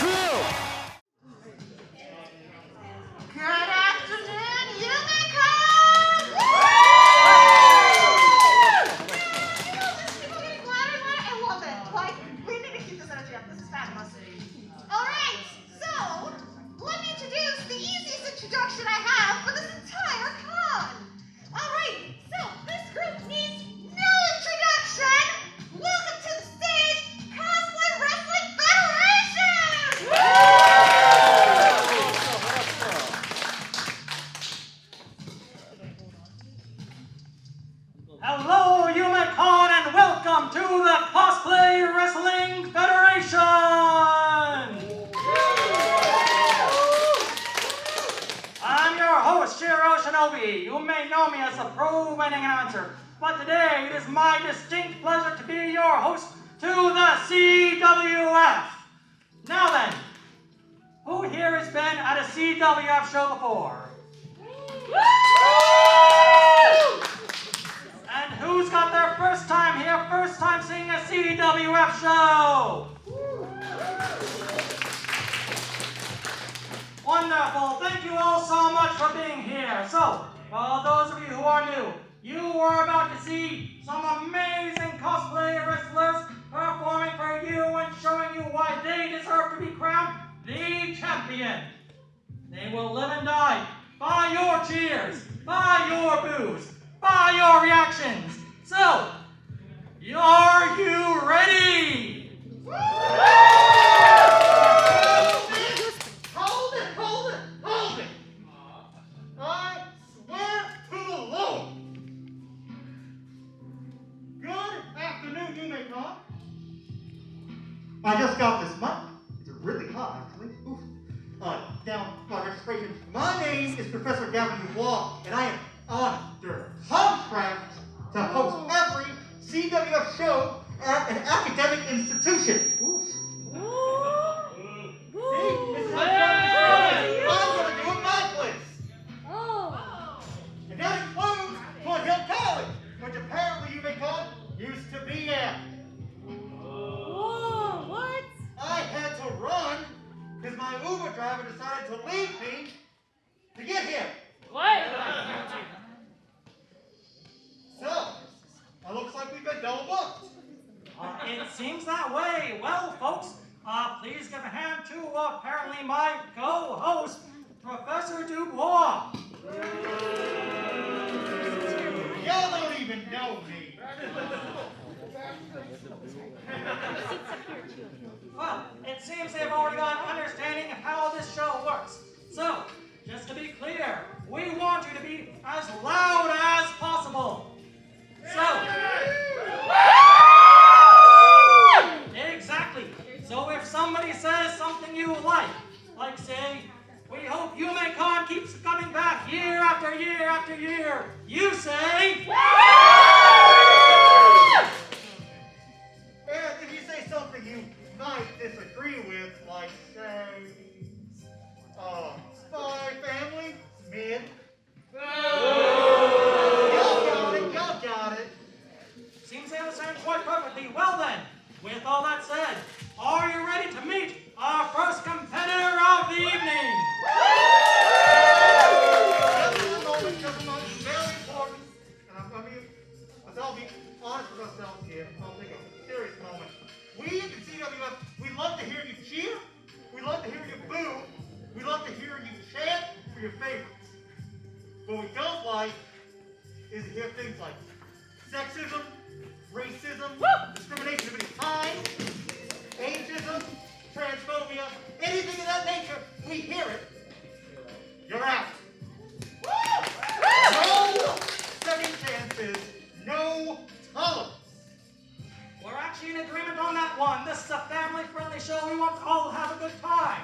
true. Good afternoon, YumeCon! People getting louder and louder. I love it. Like, we need to keep this energy up. This is fabulous. Alright, so, let me introduce the easiest introduction I have for this entire con. Alright, so this group needs no introduction. Welcome to the stage, Cosplay Wrestling Federation! Hello, YumeCon, and welcome to the Cosplay Wrestling Federation! I'm your host, Shiro Shinobi. You may know me as the pro winning announcer, but today it is my distinct pleasure to be your host to the CWF. Now then, who here has been at a CWF show before? And who's got their first time here, first time seeing a CWF show? Wonderful, thank you all so much for being here. So, for those of you who are new, you are about to see some amazing cosplay wrestlers performing for you and showing you why they deserve to be crowned the champion. They will live and die by your cheers, by your boos, by your reactions. So, are you ready? Hold it! I swear to the Lord! Good afternoon, YumeCon. I just got this mic. It's really hot, actually. Oof. Down my registration. My name is Professor Gavin Dubois, and I am under contract to host every CWF show at an academic institution. Oof. See, this is how I'm going to do it my place. And that includes Fort Hill College, which apparently YumeCon used to be at. What? I had to run because my Uber driver decided to leave me to get here. So, it looks like we've been double booked. It seems that way. Well, folks, please give a hand to apparently my co-host, Professor Dubois. Y'all don't even know me. Well, it seems they've already got an understanding of how this show works. So, just to be clear, we want you to be as loud as possible. So, exactly. So if somebody says something you like say, we hope YumeCon keeps coming back year after year after year, you say, And if you say something you might disagree with, like say, Spy Family, mid. Y'all got it. seems they understand quite perfectly. Well then, with all that said, are you ready to meet our first competitor of the evening? Just a moment, very important. And I'll be honest with myself here. I'll take a serious moment. We at the CWF, we love to hear you cheer. We love to hear you boo. We love to hear you chant for your favorites. What we don't like is to hear things like sexism, racism, discrimination of any kind, ageism, transphobia, anything of that nature. We hear it. You're out. No second chances, no tolerance. We're actually in agreement on that one. This is a family-friendly show. We want to all have a good time.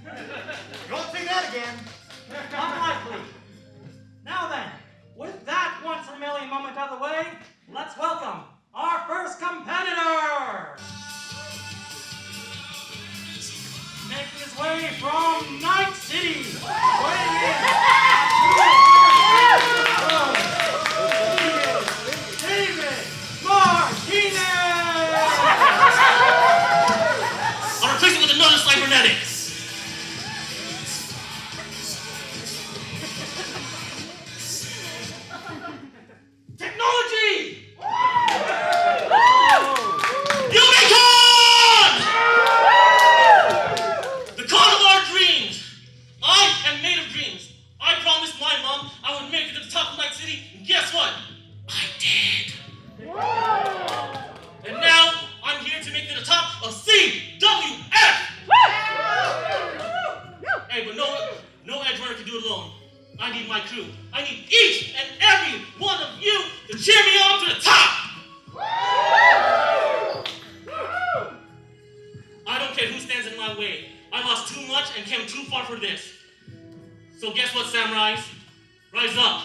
You won't see that again. Unlikely. Now then, with that once-in-a-million moment out of the way, let's welcome our first competitor. Making his way from Night City, weighing in at 200 David Martinez. I'll replace it with another what? I did. And now I'm here to make it to the top of CWF. Hey, but no edge runner can do it alone. I need my crew. I need each and every one of you to cheer me on to the top. I don't care who stands in my way. I lost too much and came too far for this. So guess what, samurais? Rise up.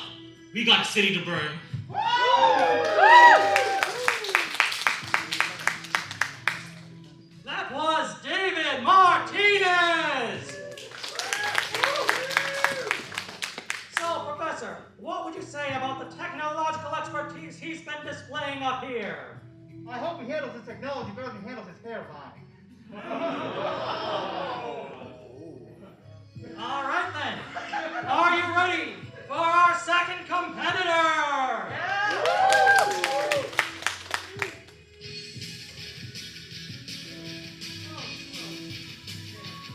We got a city to burn. That was David Martinez! So, Professor, what would you say about the technological expertise he's been displaying up here? I hope he handles his technology better than he handles his hair line. All right then. Are you ready for our second competitor?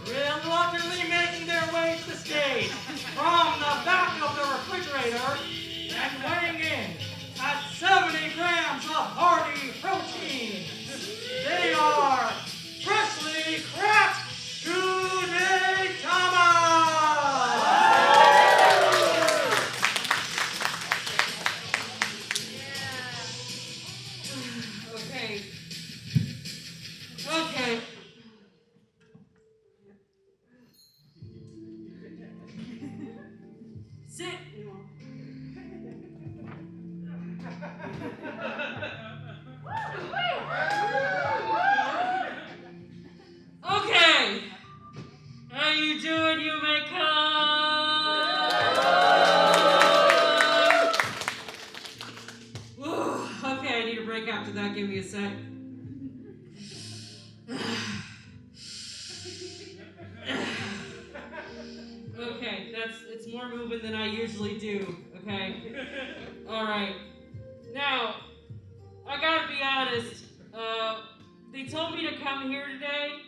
Reluctantly making their way to the stage from the back of the refrigerator and weighing in at 70 grams of hearty protein. They are freshly cracked Gudetama! Okay. Sit. Okay. How you doing, YumeCon? Okay, I need a break after that. Give me a sec. Okay, it's more moving than I usually do, okay? Alright. Now, I gotta be honest, they told me to come here today.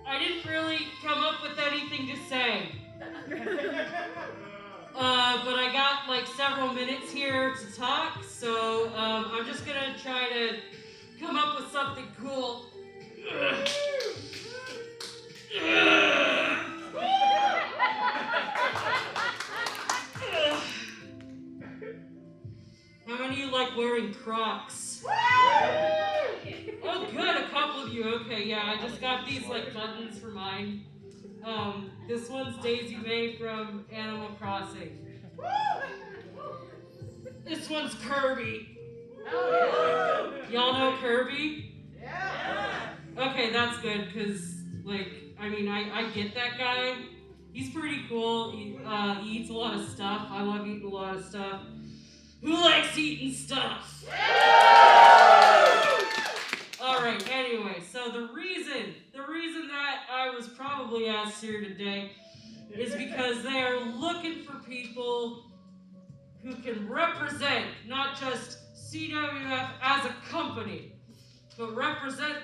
I didn't really come up with anything to say. But I got like several minutes here to talk, so I'm just gonna try to come up with something cool. How many of you like wearing Crocs? Oh good, a couple of you. Okay, yeah, I just got these like buttons for mine. This one's Daisy May from Animal Crossing. This one's Kirby. Y'all know Kirby? Yeah. Okay, that's good, cause like, I mean, I get that guy. He's pretty cool. He eats a lot of stuff. I love eating a lot of stuff. Who likes eating stuff? Alright, anyway, so the reason that I was probably asked here today is because they are looking for people who can represent not just CWF as a company, but represent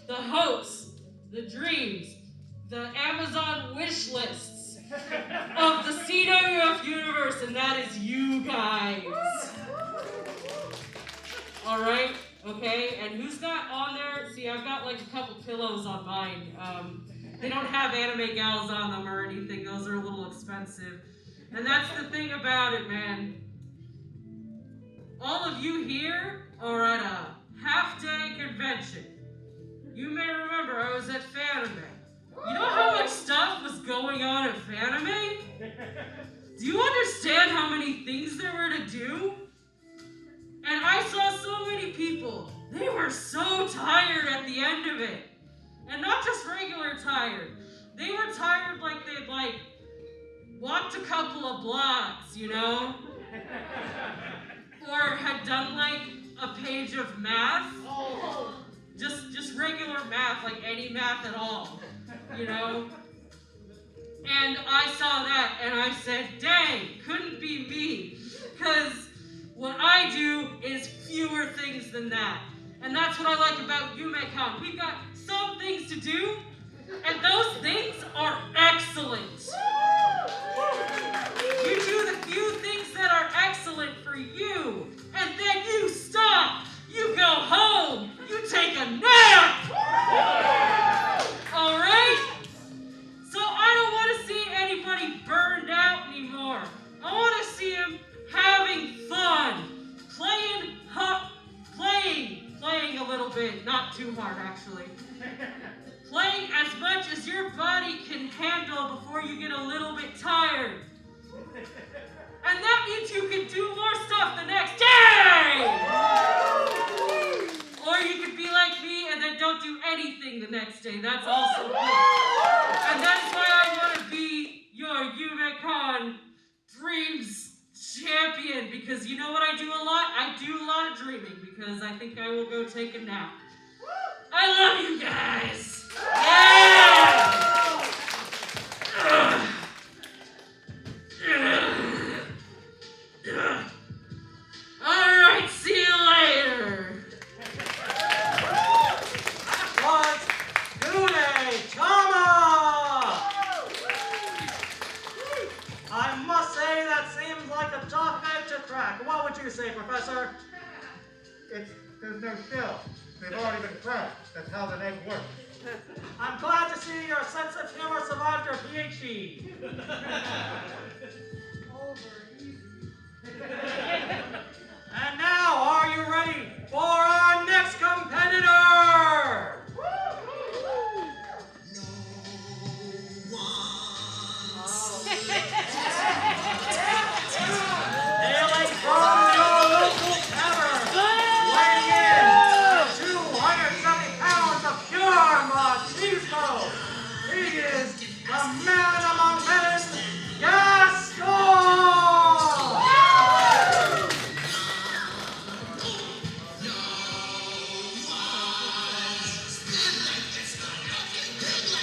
the hopes, the dreams, the Amazon wish lists of the CWF universe, and that is you guys. Alright, okay, and who's not on there? See, I've got like a couple pillows on mine. They don't have anime gals on them or anything. Those are a little expensive. And that's the thing about it, man. All of you here are at a half-day convention. You may remember I was at Fanime. You know how much stuff was going on at Fanime? Do you understand how many things there were to do? And I saw so many people. They were so tired at the end of it. And not just regular tired. They were tired like they'd walked a couple of blocks, you know? Or had done like a page of math. Just regular math, like any math at all, you know? And I saw that and I said, dang, couldn't be me. Because what I do is fewer things than that. And that's what I like about YumeCon. We've got some things to do, and those things are excellent. You do the few things that are excellent for you, bit, not too hard actually. Playing as much as your body can handle before you get a little bit tired. And that means you can do more stuff the next day! Or you could be like me and then don't do anything the next day. That's also cool. And that's why I want to be your YumeCon Dreams champion, because you know what I do a lot? I do a lot of dreaming, because I think I will go take a nap. I love you guys! Yeah! Alright, see you later! Was D.R.E.A.M! I must say that seems like a tough egg to crack. What would you say, Professor? There's no shell. They've already been cracked. That's how the egg works. I'm glad to see your sense of humor survived your PhD. And now, are you ready for our next competitor? Hailing from your local tavern, weighing in at 270 pounds of pure machismo, he is the man among men, Gaston!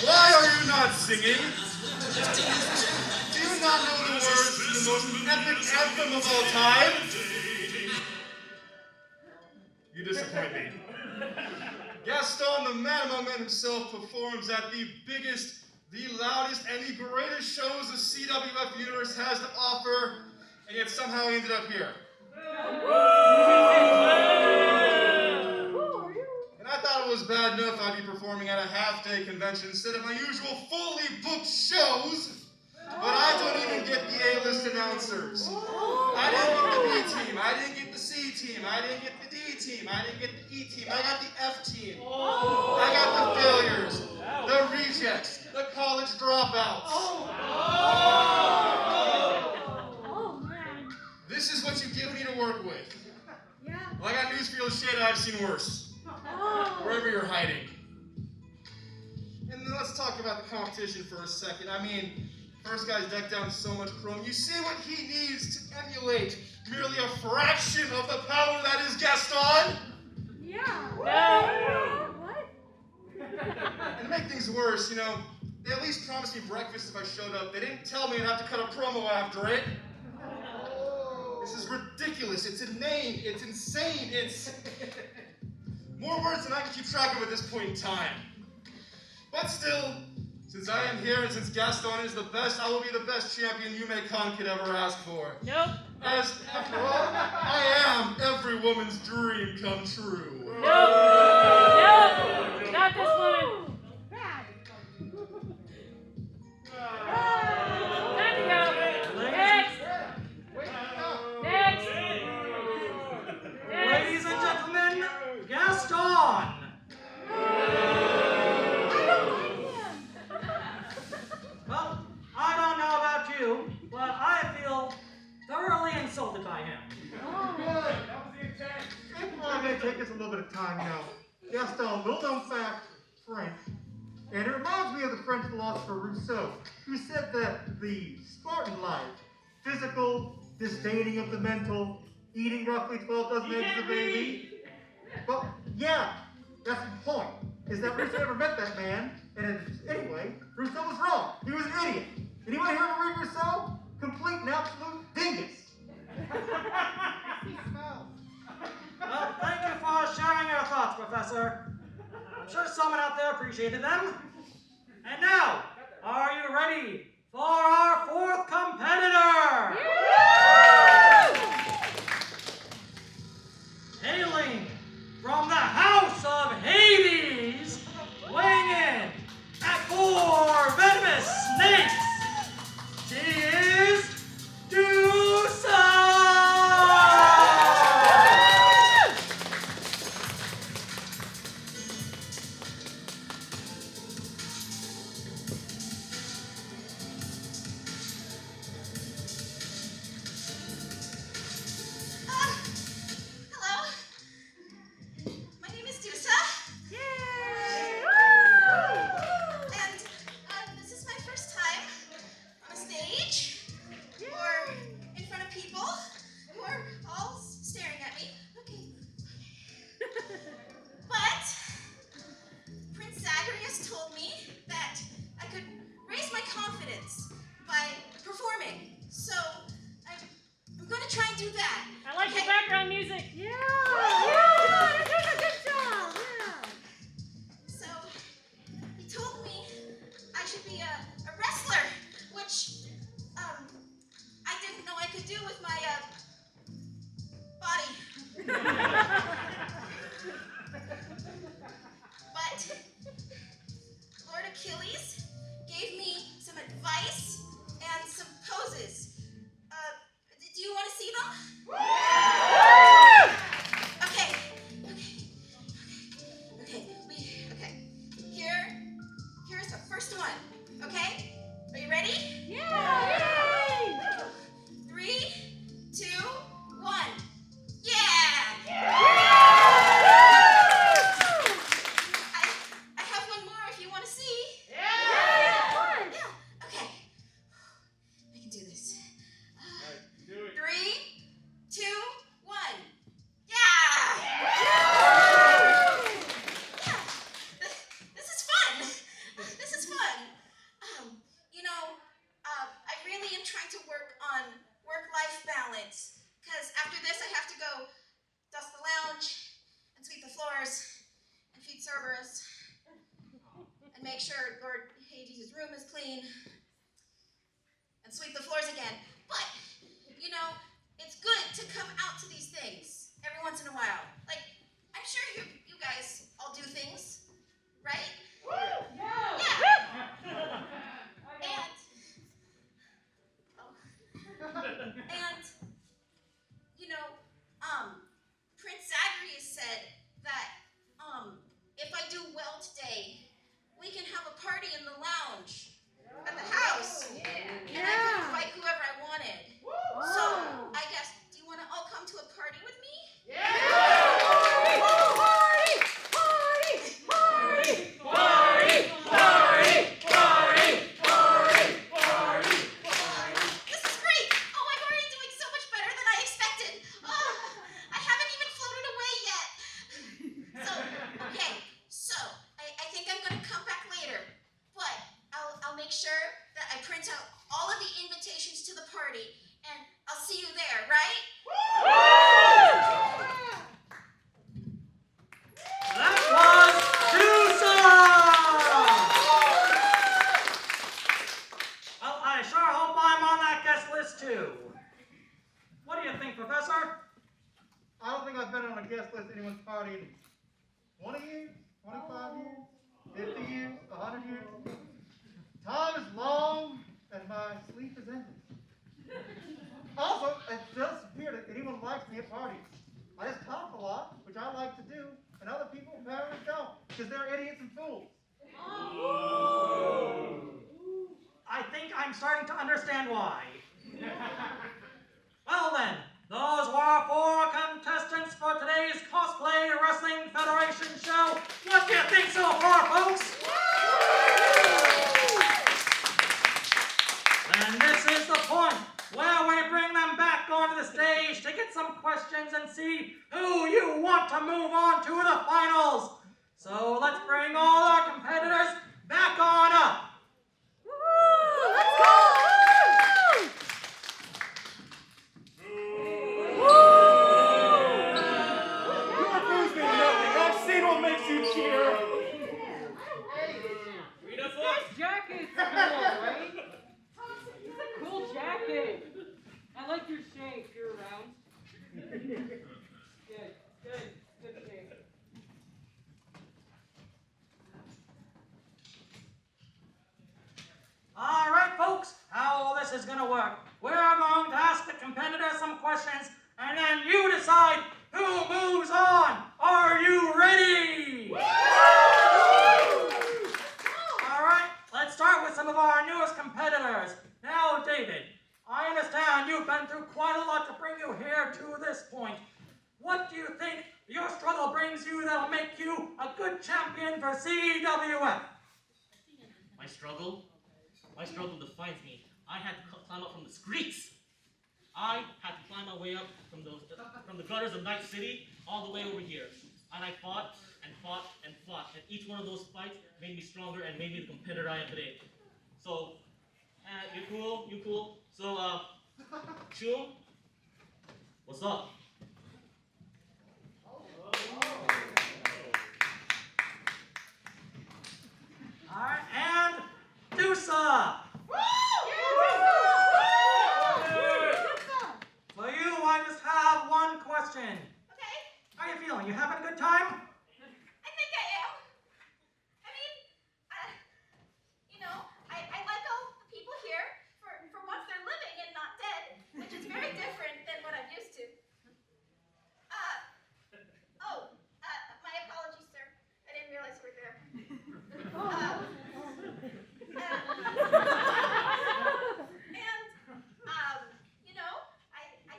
Why are you not singing? Do you not know the words to the most epic anthem of all time? You disappoint me. Gaston, the man among men himself, performs at the biggest, the loudest, and the greatest shows the CWF universe has to offer, and yet somehow he ended up here. And I thought it was bad enough I'd be performing at a half-day convention instead of my usual fully booked shows, but I don't even get the A-list announcers. I didn't get the B team, I didn't get the C team, I didn't get the D team, I didn't get the E team, I got the F team. I got the failures, the rejects, the college dropouts. This is what you give me to work with. Well, I got news for you, shit, I've seen worse. Wherever you're hiding. And then let's talk about the competition for a second. I mean, first guy's decked out in so much chrome. You see what he needs to emulate merely a fraction of the power that is Gaston? What? And to make things worse, you know, they at least promised me breakfast if I showed up. They didn't tell me I'd have to cut a promo after it. This is ridiculous. It's inane. It's insane. It's more words than I can keep track of at this point in time. But still, since I am here and since Gaston is the best, I will be the best champion YumeCon could ever ask for. Nope. As, after all, I am every woman's dream come true. Nope. Nope. Not this woman. Time to go. Next. Next. Ladies and gentlemen, Gaston! I don't like him. Well, I don't know about you, but I feel thoroughly insulted by him. It's going to take us a little bit of time now. Gaston, little known fact, French. And it reminds me of the French philosopher Rousseau, who said that the Spartan life, physical, disdaining of the mental, eating roughly 12 dozen eggs a baby. But yeah, that's the point, is that Rousseau never met that man. And anyway, Rousseau was wrong. He was an idiot. Anybody here ever read Rousseau? Complete and absolute dingus. Well, thank you for sharing your thoughts, Professor. I'm sure someone out there appreciated them. And now, are you ready for our fourth competitor? Hailing from the House of Hades, weighing in at 4 venomous snakes, she is D.R.E.A.M! clean and sweep the floors again. But, you know, it's good to come out to these things every once in a while. Like, I'm sure you guys all do things, right? Woo! Yeah. And, you know, Prince Zachary said that, if I do well today, we can have a party in the lounge at the house. And I could invite whoever I wanted. So, I guess, do you want to all come to a party with me? This is great! Oh, I'm already doing so much better than I expected. Oh, I haven't even floated away yet. So, I think I'm gonna come back later. But I'll make sure that I print out all of the invitations to the party, and I'll see you there, right? That was D.R.E.A.M! Well, I sure hope I'm on that guest list too. What do you think, Professor? I don't think I've been on a guest list at anyone's party in 20 years, 25 years, 50 years, 100 years. Time is long and my sleep is ended. Also, it does appear that anyone likes me at parties. I just talk a lot, which I like to do, and other people apparently don't, because they're idiots and fools. I think I'm starting to understand why. Well then, those were our 4 contestants for today's Cosplay Wrestling Federation show. What do you think so far, folks? And this is the point where we bring them back onto the stage to get some questions and see who you want to move on to the finals. So let's bring all our competitors back on up. Let's go! Your booze mean nothing. I've seen what makes you cheer. This jacket's cool, right? It's a cool jacket. I like your shape. You're around. Good shape. All right, folks, how this is going to work. We're going to ask the competitors some questions, and then you decide who moves on. Are you ready? All right, let's start with some of our newest competitors. Now, David, I understand you've been through quite a lot to bring you here to this point. What do you think your struggle brings you that'll make you a good champion for CWF? My struggle? My struggle defines me. I had to climb up from the streets. I had to climb my way up from the gutters of Night City all the way over here. And I fought and fought and fought. And each one of those fights made me stronger and made me the competitor I am today. So, you cool. So, Chum, what's up? All right, and Dusa. For you, I just have one question. Okay, How are you feeling? You having a good time? I think I am. I mean, I like all the people here for once they're living and not dead, which is very different than what I'm used to. My apologies, sir. I didn't realize you were there.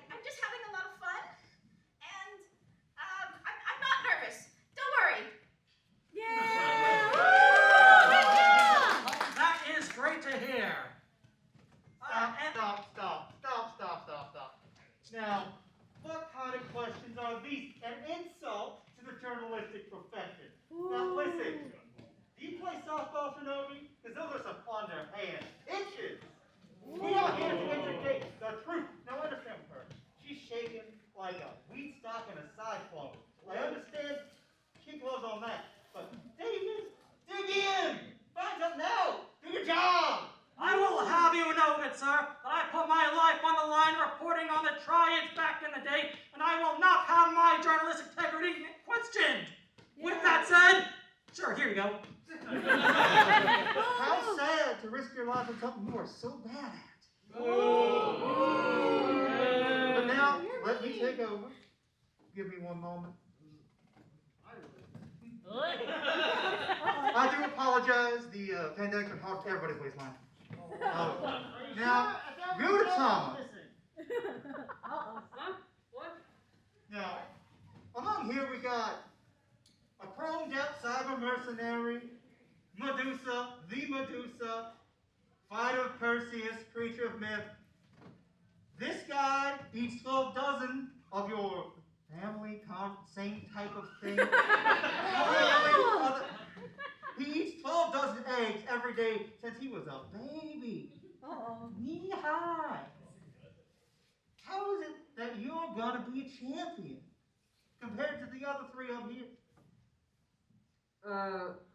I'm just having a lot of fun, and I'm not nervous. Don't worry. That is great to hear. Stop. Now, what kind of questions are these? An insult to the journalistic profession. Now listen, do you play softball, Shinobi? Because those are some underhand pitches. We are here to educate the truth. Now understand her. She's shaking like a weed stalk in a cyclone. I understand. Keep gloves on that. But David, dig in! Find something out! Do your job! questioned. With that said, sure, here you go. How sad to risk your life on something you are so bad at. But now, let me take over. Give me one moment. I do apologize. The pandemic has hard to everybody's waist line. Now, Gudetama. Now, among here we got a chromed-up cyber mercenary, Medusa, the Medusa, fighter of Perseus, creature of myth. This guy eats 12 dozen of your family, same type of thing. He eats 12 dozen eggs every day since he was a baby. Knee-high. How is it that you're gonna be a champion compared to the other three up here?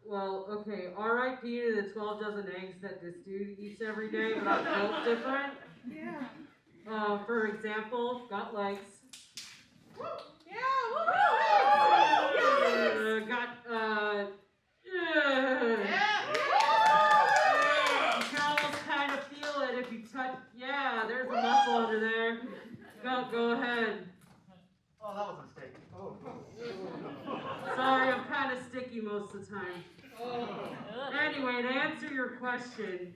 Well, okay, RIP to the 12 dozen eggs that this dude eats every day, but I'm built different. Yeah. For example, got legs. Yeah, You can almost kind of feel it if you touch, yeah, there's a muscle under there. Go ahead. Oh, that was a mistake. Oh. Sorry, I'm kind of sticky most of the time. Anyway, to answer your question,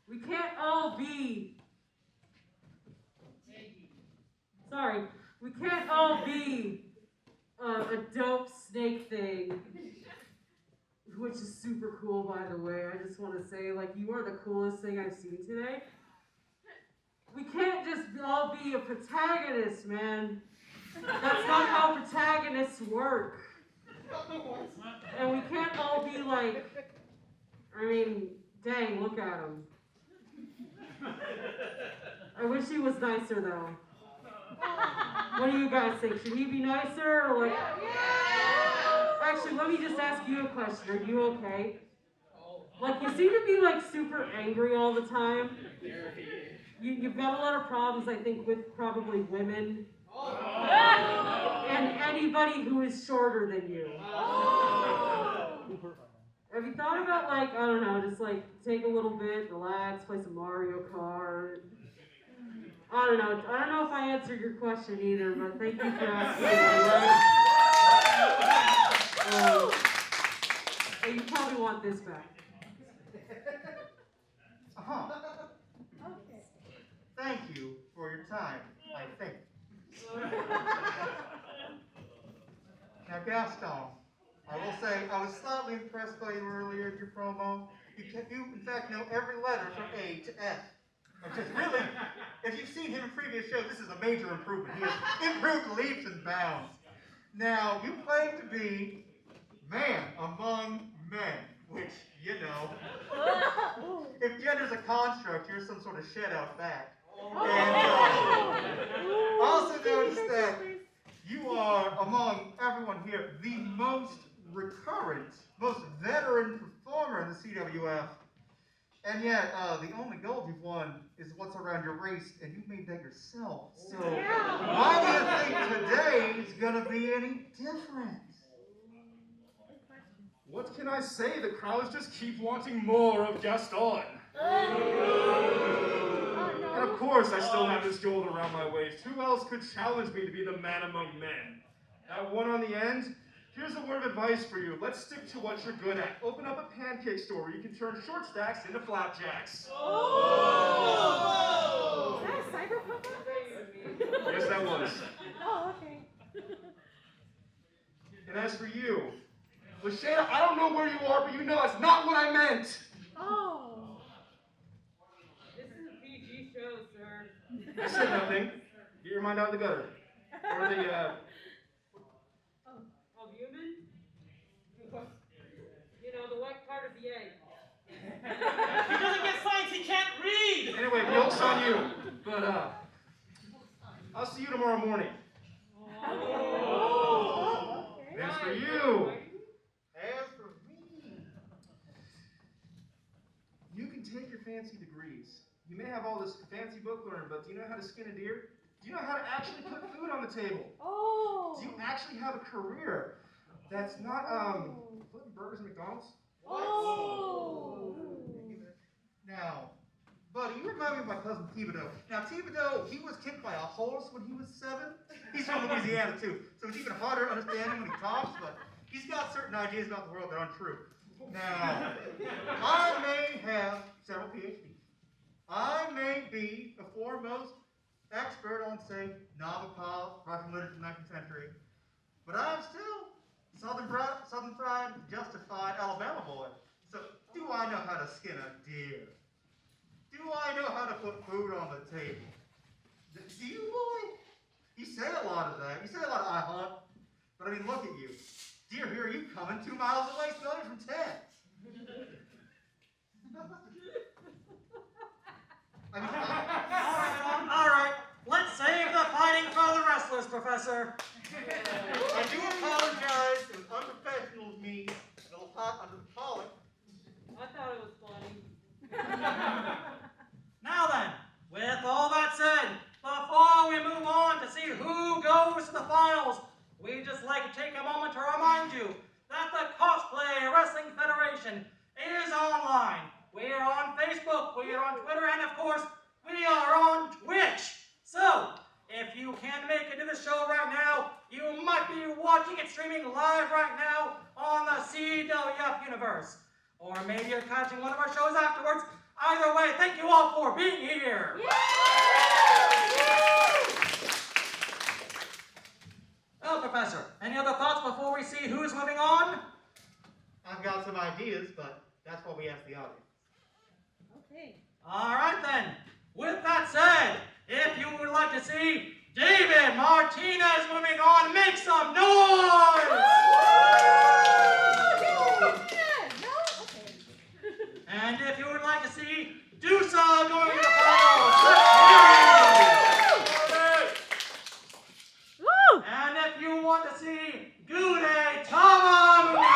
we can't all be... Sorry, we can't all be a dope snake thing, which is super cool, by the way. I just want to say, like, you are the coolest thing I've seen today. We can't just all be a protagonist, man. That's not how protagonists work. And we can't all be like, I mean, dang, look at him. I wish he was nicer, though. What do you guys think? Should he be nicer? Or like... Actually, let me just ask you a question. Are you okay? Like, you seem to be, like, super angry all the time. You've got a lot of problems, I think, with probably women. And anybody who is shorter than you. Have you thought about, like, I don't know, just, like, take a little bit, relax, play some Mario Kart? I don't know if I answered your question either, but thank you for asking anyway. Hey, you probably want this back. Okay. Thank you for your time, I think. Now, Gaston, I will say I was slightly impressed by you earlier in your promo. You, in fact, know every letter from A to F. Which is really, if you've seen him in previous shows, this is a major improvement. He has improved leaps and bounds. Now, you claim to be man among men, which, you know, if gender's a construct, you're some sort of shed out back. And also notice that you are, among everyone here, the most recurrent, most veteran performer in the CWF. And yet, the only gold you've won is what's around your waist, and you made that yourself. So, why do you think today is going to be any different? What can I say? The crowds just keep wanting more of Gaston. And of course, I still have this gold around my waist. Who else could challenge me to be the man among men? That one on the end? Here's a word of advice for you. Let's stick to what you're good at. Open up a pancake store where you can turn short stacks into flapjacks. Oh! Is that a cyberpunk reference? Yes, that was. Oh, okay. And as for you, Lashana, I don't know where you are, but you know that's not what I meant. Oh. This is a PG show, sir. I said nothing. Get your mind out of the gutter. Or the, Albumin? You know, the white part of the egg. He doesn't get science, he can't read! Anyway, the joke's on you. But, I'll see you tomorrow morning. Oh. Okay. And as for you, As for me, you can take your fancy degrees. You may have all this fancy book learning, but do you know how to skin a deer? Do you know how to actually put food on the table? Oh. Do you actually have a career that's not flipping burgers at McDonald's? Oh. Now, buddy, you remind me of my cousin Thibodeau. Now, Thibodeau, he was kicked by a horse when he was 7. He's from Louisiana, too. So it's even harder to understand him when he talks, but he's got certain ideas about the world that aren't true. Now, I may have several PhDs. I may be the foremost expert on, say, novel pop, Russian literature in the 19th century, but I'm still Southern fried, justified Alabama boy. So, do I know how to skin a deer? Do I know how to put food on the table? Do you, boy? You say a lot of that. You say a lot of I hunt. But I mean, look at you. Deer, here you coming 2 miles away, smelling from 10. All right. Let's save the fighting for the wrestlers, Professor. I do apologize. It was unprofessional of me. A little hot under the collar. I thought it was funny. Now then, with all that said, before we move on to see who goes to the finals, we'd just like to take a moment to remind you that the Cosplay Wrestling Federation is online. We are on Facebook, we are on Twitter, and of course, we are on Twitch. So, if you can't make it to the show right now, you might be watching it streaming live right now on the CWF universe. Or maybe you're catching one of our shows afterwards. Either way, thank you all for being here. Well, Professor, any other thoughts before we see who's moving on? I've got some ideas, but that's what we asked the audience. Okay. All right then. With that said, if you would like to see David Martinez moving on, make some noise! And if you would like to see Dusa going to the finals, and if you want to see Gude Tama moving on,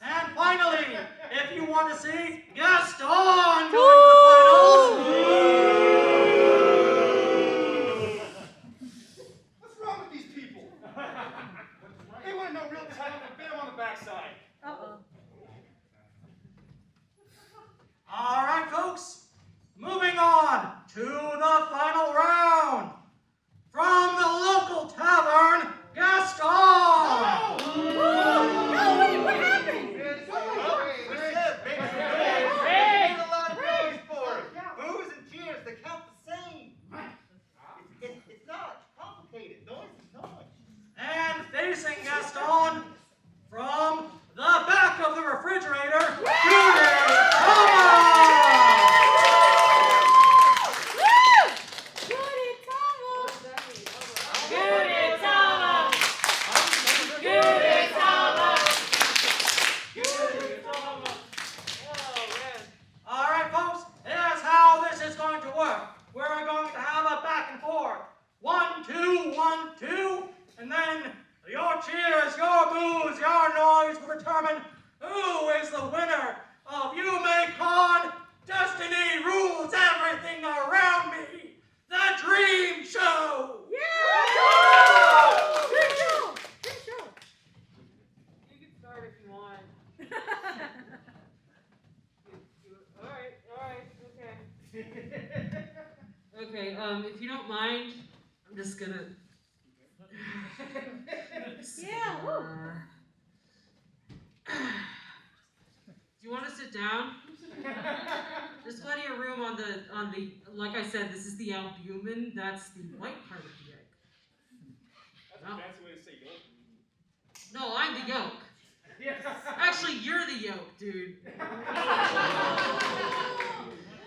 and finally, if you want to see Gaston going to the finals, What's wrong with these people? They want to know real talent and bit them on the backside. Uh-oh. all right, folks, moving on to the final round. From the local tavern, Gaston! No, wait, what happened? We said make a lot of noise for it. Boos and cheers, they count the same. It's not complicated. Noise is noise. And facing Gaston, from the back of the refrigerator, Gude Tama! All right, folks, here's how this is going to work. We're going to have a back and forth. 1, 2, 1, 2, and then your cheers, your boos, your noise will determine who is the winner of YumeCon. Destiny rules everything around me. The Dream Show. Great show! Great show! You can start if you want. Alright, okay. Okay, if you don't mind, I'm just gonna... Yeah, woo. Do you want to sit down? There's plenty of room on the, like I said, this is the albumin, that's the white part of the egg. That's a fancy way to say yolk. No, I'm the yolk. Actually, you're the yolk, dude.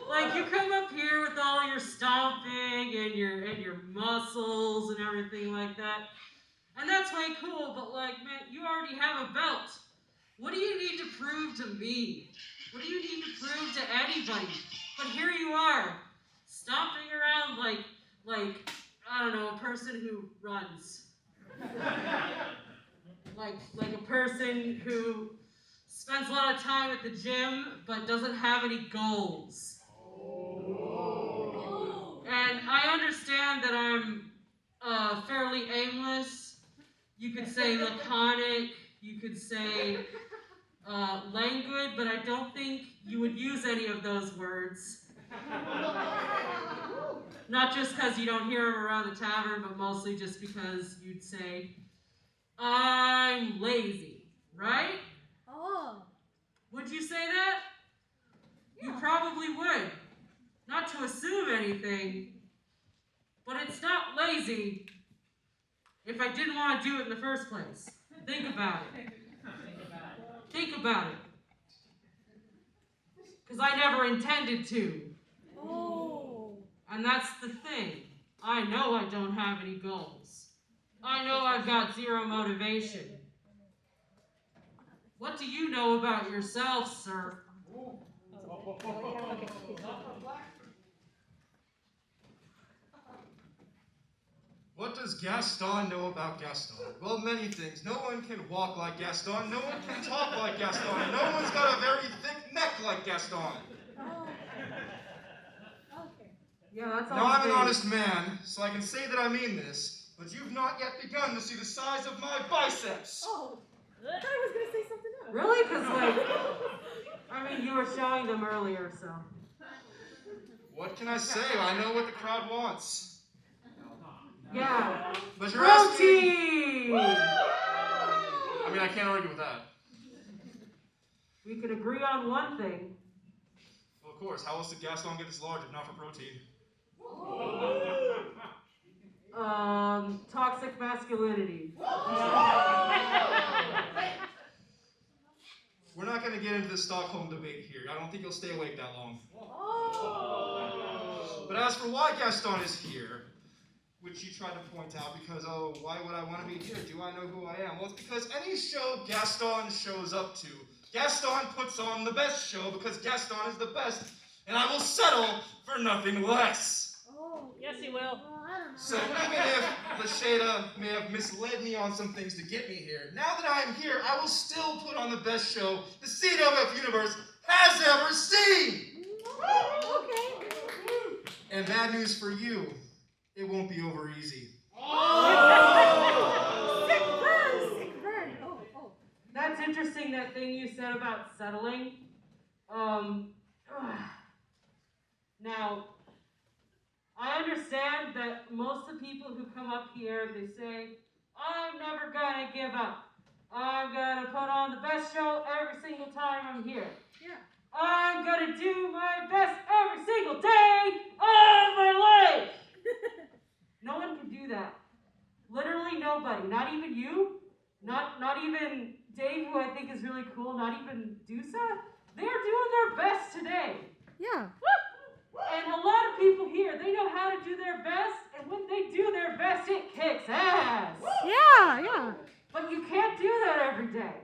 Like, you come up here with all your stomping and your muscles and everything like that, and that's way cool, but like, man, you already have a belt. What do you need to prove to me? What do you need to prove to anybody? But here you are, stomping around like, I don't know, a person who runs. like a person who spends a lot of time at the gym, but doesn't have any goals. And I understand that I'm fairly aimless. You could say laconic, you could say languid, but I don't think you would use any of those words. Not just because you don't hear them around the tavern, but mostly just because you'd say, I'm lazy, right? Oh. Would you say that? Yeah. You probably would. Not to assume anything, but it's not lazy if I didn't want to do it in the first place. Think about it. Think about it. Because I never intended to. Oh. And that's the thing. I know I don't have any goals. I know I've got zero motivation. What do you know about yourself, sir? What does Gaston know about Gaston? Well, many things. No one can walk like Gaston. No one can talk like Gaston. No one's got a very thick neck like Gaston. Oh. Okay. Yeah, that's all. Now, I'm an it is. honest man, so I can say that I mean this, but you've not yet begun to see the size of my biceps. Oh. I thought I was gonna say something else. Really? Because, like, I mean, you were showing them earlier, so. What can I say? I know what the crowd wants. Yeah. But you're asking... Protein! I mean, I can't argue with that. We could agree on one thing. Well, of course, how else did Gaston get this large if not for protein? Toxic masculinity. We're not going to get into the Stockholm debate here. I don't think you'll stay awake that long. But as for why Gaston is here, which you tried to point out because, oh, why would I want to be here? Do I know who I am? Well, it's because any show Gaston shows up to, Gaston puts on the best show because Gaston is the best, and I will settle for nothing less. Oh. Yes, he will. I don't know. So even if Lasheda may have misled me on some things to get me here, now that I am here, I will still put on the best show the CWF Universe has ever seen! Okay. And bad news for you, it won't be over easy. Sick burn. Sick burn. Oh. Oh. That's interesting, that thing you said about settling. Now, I understand that most of the people who come up here, they say, I'm never gonna give up. I'm gonna put on the best show every single time I'm here. Yeah. I'm gonna do my best every single day of my life. No one can do that. Literally nobody. Not even you. Not even Dave, who I think is really cool. Not even Dusa. They're doing their best today. Yeah. And a lot of people here, they know how to do their best, and when they do their best, it kicks ass. Yeah. Yeah. But you can't do that every day.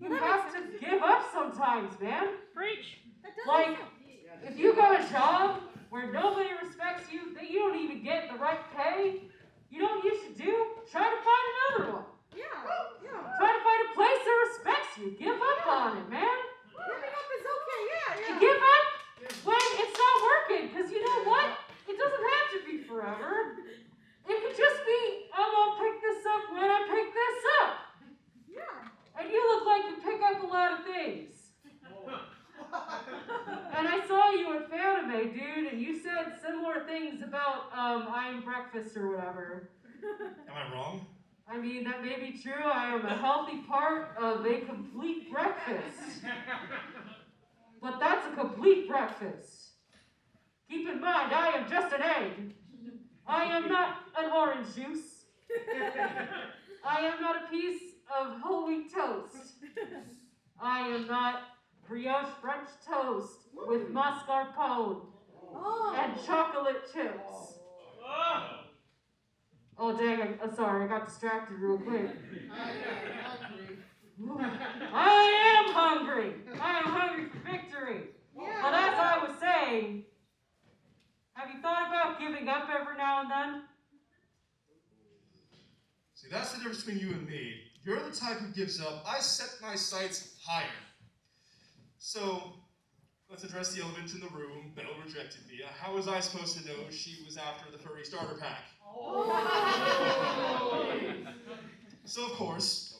You have to give up sometimes, man. Preach. That does Like, make sense. if you got a job where nobody respects you, that you don't even get the right pay, you know what you should do? Try to find another one. Yeah. Yeah. Try to find a place that respects you. Give up on it, man. Giving up is okay. Yeah. You Yeah. give up when it's not working, because you know what? It doesn't have to be forever. It could just be, I'm gonna pick this up when I pick this up. Yeah. And you look like you pick up a lot of things. And I saw you at Fanime, dude, and you said similar things about I'm breakfast or whatever. Am I wrong? I mean, that may be true. I am a healthy part of a complete breakfast. But that's a complete breakfast. Keep in mind, I am just an egg. I am not an orange juice. I am not a piece of whole wheat toast. I am not brioche French toast with mascarpone and chocolate chips. Oh dang, I'm sorry, I got distracted real quick. I am hungry. I am hungry for victory. But as I was saying, have you thought about giving up every now and then? See, that's the difference between you and me. you're the type who gives up. I set my sights higher. So, let's address the elephant in the room. Belle rejected me. How was I supposed to know she was after the furry starter pack? So, of course,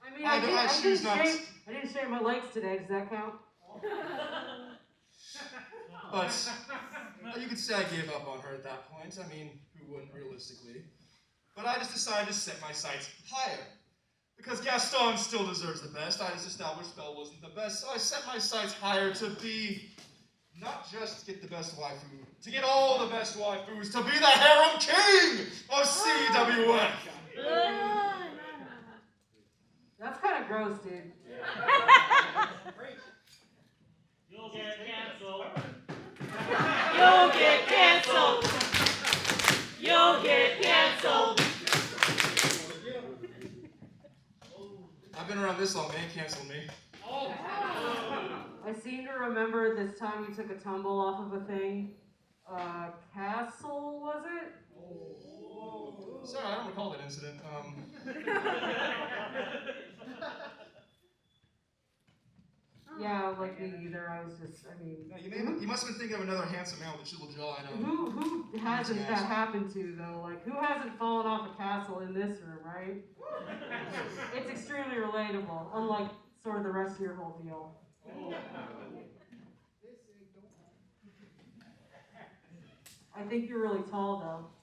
I mean, I didn't shave my legs today. Does that count? But you could say I gave up on her at that point. I mean, who wouldn't realistically? But I just decided to set my sights higher. Because Gaston still deserves the best. I just established Belle wasn't the best, so I set my sights higher to be, not just to get the best waifu, to get all the best waifus, to be the harem king of CWF. That's kind of gross, dude. You'll get canceled. You'll get canceled. You'll get canceled. I've been around this long, they ain't canceled me. I seem to remember this time you took a tumble off of a thing. Castle, was it? Sorry, I don't recall that incident. Yeah, like me either. I was just, I mean... No, you must have been thinking of another handsome man with a chisel jaw, I know. Who hasn't that happened to, though? Like, who hasn't fallen off a castle in this room, right? It's extremely relatable, unlike sort of the rest of your whole deal. I think you're really tall, though.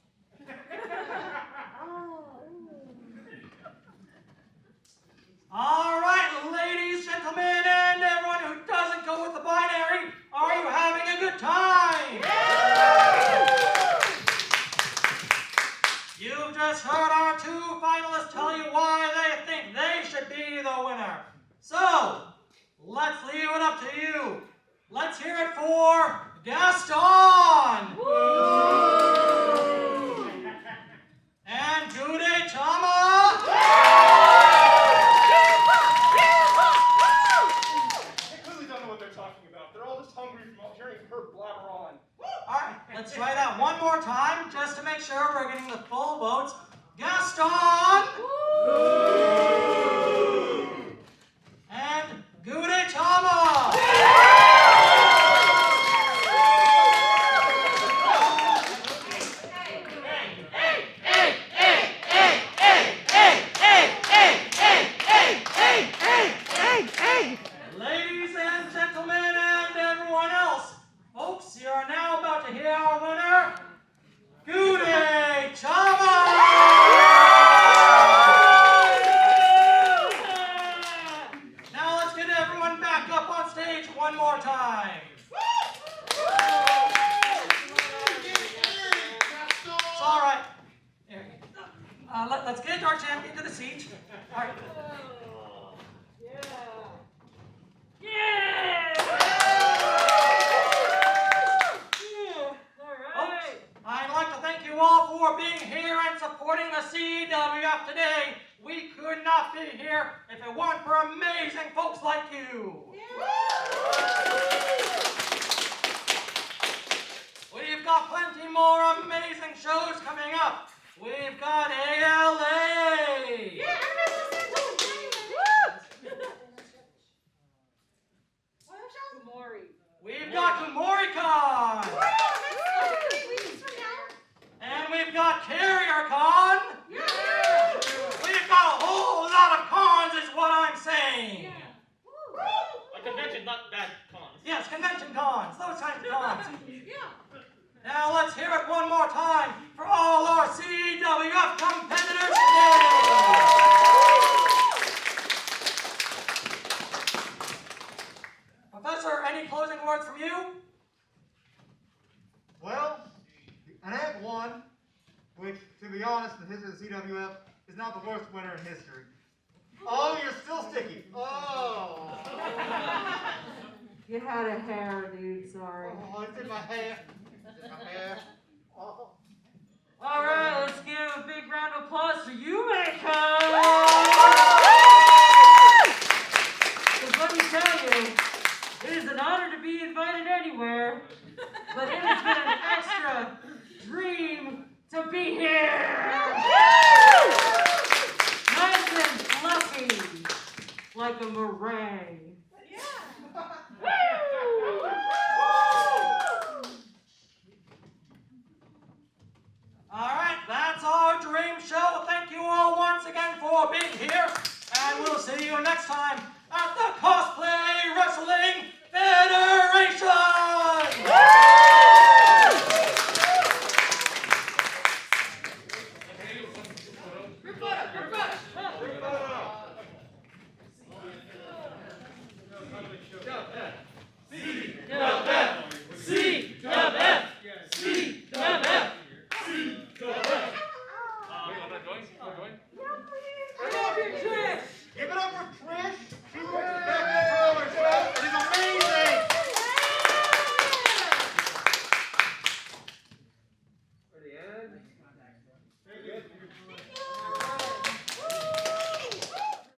All right, ladies, gentlemen, and everyone who doesn't go with the binary, are you having a good time? You've just heard our two finalists tell you why they think they should be the winner. So, let's leave it up to you. Let's hear it for Gaston! And D.R.E.A.M. Let's try that one more time, just to make sure we're getting the full votes. Gaston! And D.R.E.A.M. Ladies and gentlemen, and everyone else, folks, you are now about to hear our winner, D.R.E.A.M. Now let's get everyone back up on stage one more time. It's all right. Here. Let's get our champion to the seat. All right. I'd like to thank you all for being here and supporting the CWF today. We could not be here if it weren't for amazing folks like you. We've got plenty more amazing shows coming up. We've got ALA. We've got KumoriCon. And we've got CarrierCon. We've got a whole lot of cons is what I'm saying. A convention, not bad cons. Yes, convention cons, those kinds of cons. Now let's hear it one more time for all our CWF competitors today. Professor, any closing words from you? Well, an Act 1, which, to be honest, in the history of the CWF, is not the worst winner in history. Oh, you're still sticky. Oh. You had a hair, dude, sorry. Oh, it's in my hair. It's in my hair. Oh. All right, let's give a big round of applause for YumeCon! Because let me tell you, it is an honor to be invited anywhere, but in